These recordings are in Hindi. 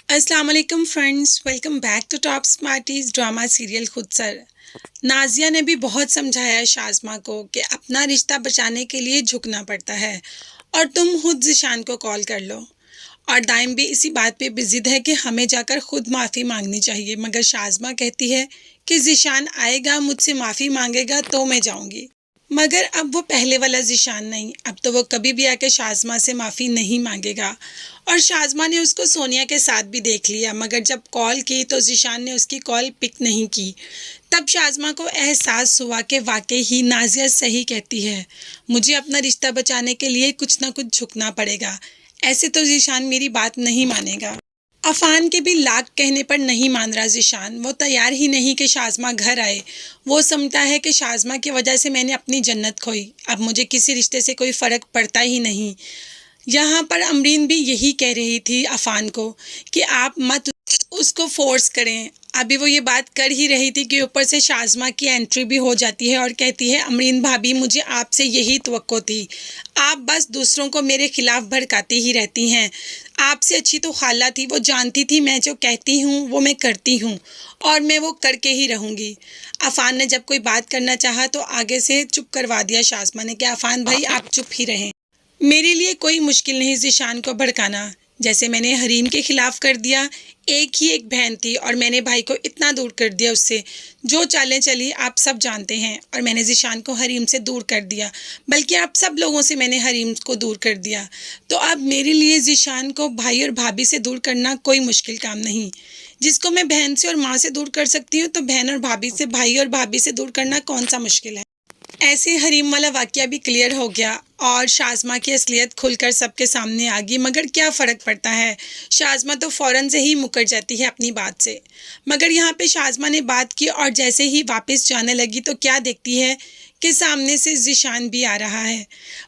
अस्सलाम वालेकुम friends, welcome back to top smarties drama serial खुद सर। नाजिया ने भी बहुत समझाया है शाज़मा को कि अपना रिश्ता बचाने के लिए झुकना पड़ता है और तुम खुद ज़िशान को कॉल कर लो। और दाइम भी इसी बात पे जिद है कि हमें जाकर खुद माफ़ी मांगनी चाहिए, मगर शाज़मा कहती है कि ज़िशान आएगा, मुझसे माफ़ी मांगेगा तो मैं जाऊंगी। मगर अब वो पहले वाला ज़िशान नहीं, अब तो वो कभी भी आके शाज़मा से माफ़ी नहीं मांगेगा। और शाज़मा ने उसको सोनिया के साथ भी देख लिया, मगर जब कॉल की तो ज़िशान ने उसकी कॉल पिक नहीं की। तब शाज़मा को एहसास हुआ कि वाकई ही नाजिया सही कहती है, मुझे अपना रिश्ता बचाने के लिए कुछ ना कुछ झुकना पड़ेगा। ऐसे तो ज़िशान मेरी बात नहीं मानेगा। अफान के भी लाख कहने पर नहीं मान रहा ज़िशान, वो तैयार ही नहीं कि शाज़मा घर आए। वो समझता है कि शाज़मा की वजह से मैंने अपनी जन्नत खोई, अब मुझे किसी रिश्ते से कोई फ़र्क पड़ता ही नहीं। यहाँ पर अमरीन भी यही कह रही थी अफान को कि आप मत उसको फोर्स करें। अभी वो ये बात कर ही रही थी कि ऊपर से शाज़मा की एंट्री भी हो जाती है और कहती है, अमरीन भाभी मुझे आपसे यही तवक्को थी, आप बस दूसरों को मेरे खिलाफ भड़काती ही रहती हैं। आपसे अच्छी तो खाला थी, वो जानती थी मैं जो कहती हूँ वो मैं करती हूँ और मैं वो करके ही रहूँगी। अफान ने जब कोई बात करना चाहा तो आगे से चुप करवा दिया शाज़मा ने कि अफान भाई आप चुप ही रहें। मेरे लिए कोई मुश्किल नहीं ज़िशान को भड़काना, जैसे मैंने हरीम के खिलाफ कर दिया। एक ही एक बहन थी और मैंने भाई को इतना दूर कर दिया उससे, जो चालें चली आप सब जानते हैं। और मैंने ज़िशान को हरीम से दूर कर दिया, बल्कि आप सब लोगों से मैंने हरीम को दूर कर दिया। तो अब मेरे लिए ज़िशान को भाई और भाभी से दूर करना कोई मुश्किल काम नहीं। जिसको मैं बहन से और माँ से दूर कर सकती हूँ, तो बहन और भाभी से, भाई और भाभी से दूर करना कौन सा मुश्किल है। ऐसे हरीम वाला वाकया भी क्लियर हो गया और शाज़मा की असलियत खुलकर सबके सामने आ गई। मगर क्या फ़र्क पड़ता है, शाज़मा तो फ़ौरन से ही मुकर जाती है अपनी बात से। मगर यहाँ पे शाज़मा ने बात की और जैसे ही वापस जाने लगी तो क्या देखती है कि सामने से ज़िशान भी आ रहा है।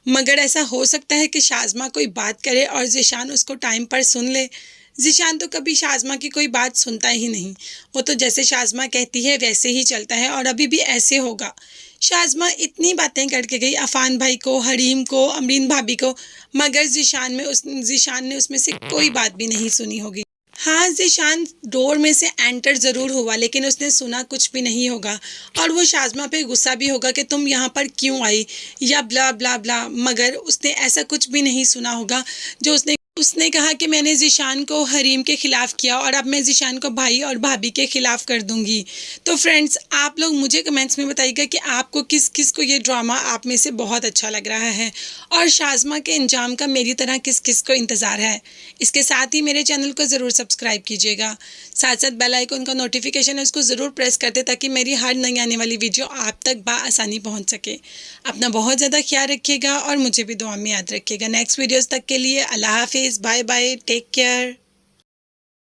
मगर ऐसा हो सकता है कि शाज़मा कोई बात करे और ज़िशान उसको टाइम पर सुन ले। ज़िशान तो कभी शाज़मा की कोई बात सुनता ही नहीं, वो तो जैसे शाज़मा कहती है वैसे ही चलता है और अभी भी ऐसे होगा। शाज़मा इतनी बातें करके गई अफ़ान भाई को, हरीम को, अमरीन भाभी को, मगर ज़िशान ने उसमें से कोई बात भी नहीं सुनी होगी। हाँ, ज़िशान डोर में से एंटर ज़रूर हुआ, लेकिन उसने सुना कुछ भी नहीं होगा और वो शाज़मा पे गुस्सा भी होगा कि तुम यहाँ पर क्यों आई या ब्ला ब्ला ब्ला, मगर उसने ऐसा कुछ भी नहीं सुना होगा। जो उसने कहा कि मैंने ज़िशान को हरीम के ख़िलाफ़ किया और अब मैं ज़िशान को भाई और भाभी के ख़िलाफ़ कर दूंगी। तो फ्रेंड्स, आप लोग मुझे कमेंट्स में बताइएगा कि आपको किस किस को ये ड्रामा आप में से बहुत अच्छा लग रहा है और शाज़मा के अंजाम का मेरी तरह किस किस को इंतज़ार है। इसके साथ ही मेरे चैनल को ज़रूर सब्सक्राइब कीजिएगा, साथ साथ बेल आइकन का नोटिफिकेशन है उसको ज़रूर प्रेस कर दे ताकि मेरी हर नई आने वाली वीडियो आप तक बआसानी पहुँच सके। अपना बहुत ज़्यादा ख्याल रखिएगा और मुझे भी दुआ में याद रखिएगा। नेक्स्ट वीडियोज़ तक के लिए अल्लाह हाफिज़, बाय बाय, टेक केयर।